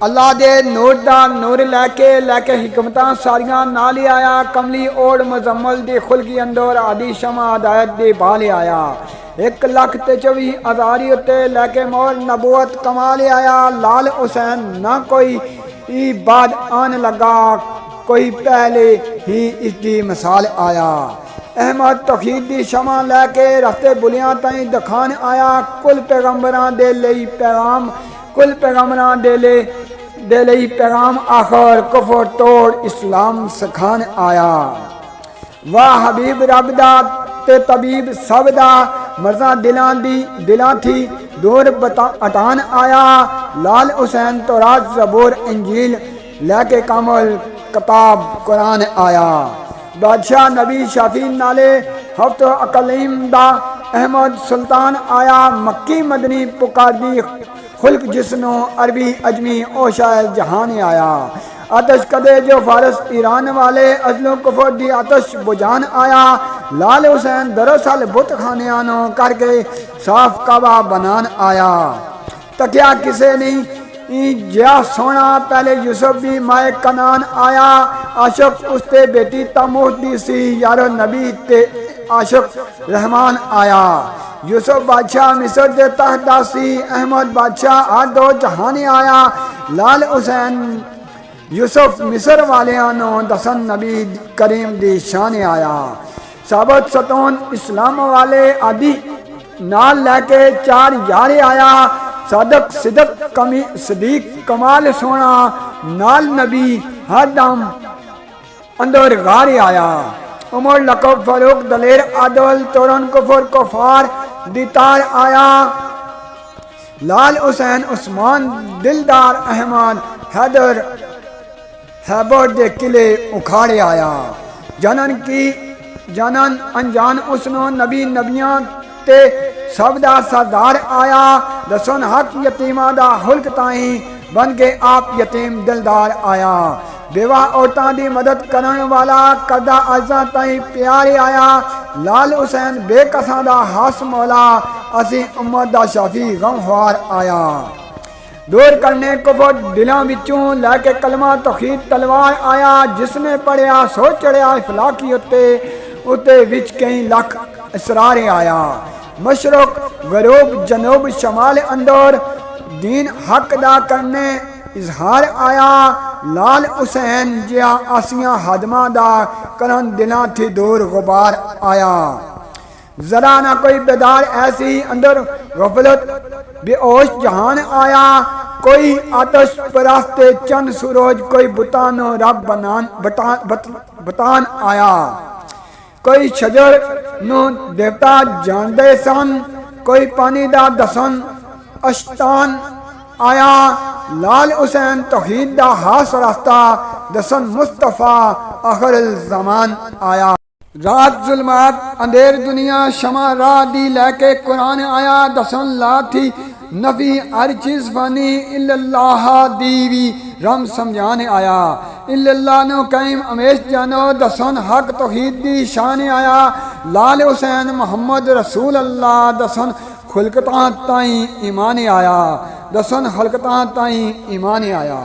अल्लाह दे नूर दा नूर लैके हिकमतां सारियां नाल आया। कमली ओढ़ मुजम्मल दी खुलकी अंदर आदि शमा हदायत दी बाल आया। 1,24,000 उत्ते लैके मोर नबूवत कमाल आया। लाल हुसैन ना कोई बाद आन लगा, कोई पहले ही इसकी मिसाल आया। अहमद तौहीद दी शमा लैके रस्ते बुलियां ताईं दिखान आया। कुल पैगंबरां दे लई पैगाम, कुल पैगंबरां दे लई पैगाम आखर कुफर तोड़ इस्लाम सिखान आया। वाह हबीब रब दा ते तबीब सब दा, मर्जा दिलां थी दूर हटान आया। लाल हुसैन तौरात ज़बूर इंजील लैके कामल किताब कुरान आया। बादशाह नबी शाफी नाले हफ्त अकलीम दा अहमद सुल्तान आया। मक्की मदनी पुकार दी खुल्क जिसनो अरबी अजमी ओ शायद जहान आया। आतश कदे जो फारस ईरान वाले अजलो कुफर दी आतश बुझान आया। लाल हुसैन दरअसल बुत खानियानो करके साफ काबा बनान आया। तकिया किसे नहीं ज्या सोना पहले यूसुफ भी माए कनान आया। आशक उसते बेटी तमूह दी सी यारो नबी ते आशक रहमान आया। यूसुफ बादशाह मिस्र दे तख्त दासी, अहमद बादशाह हर दो जहान आया। लाल हुसैन यूसुफ मिस्र वालियां नो दसन नबी करीम दी शान आया। साबत सतोन इस्लाम वाले आदि नाल लैके 4 यार आया। सादक सिदक कमी सदीक कमाल सोना नाल नबी हर दम अंदर गार आया। उमर लकब फारूक दलेर आदल तोरन कुफर कुफार दितार आया। लाल हुसैन उस्मान दिलदार अहमद हैदर हैबर दे किले उखाड़े आया। जनन अनजान उसनो नबी नबियां ते सब दा सरदार आया। दसन हक यतीमा दा हुल्क ताई बन के आप यतीम दिलदार आया। बेवा औरतां दी मदद करन वाला करदा अजा ताई प्यार आया। लाल हुसैन बेकसां दा हास मौला असी उम्मत दा शाफी गमख्वार आया। दूर करने कुफर दिलों विचों लैके कलमा तौहीद तलवार आया। जिसने पढ़िया सो चढ़िया इफलाकी उत्ते विच कई लख इसरार आया। मशरक गरूब जनूब शमाल अंदर दीन हक दा करने इजहार आया। लाल हुसैन जिया आसियां हदमा दा करन दिलां थी दूर गुबार आया। जरा ना कोई बेदार ऐसी अंदर गफलत बेहोश जहान आया। कोई आतश परास्ते चंद सूरज, कोई बुतानो रब बतान आया। कोई शजर नु देवता जानदे सन, कोई पानी दा दसन अशतान आया। लाल हुसैन तौहीद दा हास रास्ता दसन मुस्तफा आखिर ज़मान आया। रात जुल्मात अंधेर दुनिया शमा राह दी लैके कुरान आया। दसन ला थी नफी हर चीज फानी इल्लल्लाह दीवी रम समझाने आया। इल्लल्लाह नो कायम हमेश जानो दसन हक तौहीद दी शान आया। लाल हुसैन मोहम्मद रसूल अल्लाह दसन खुलकतां ताई ईमान आया। दसन हलकतां ताई ईमान आया।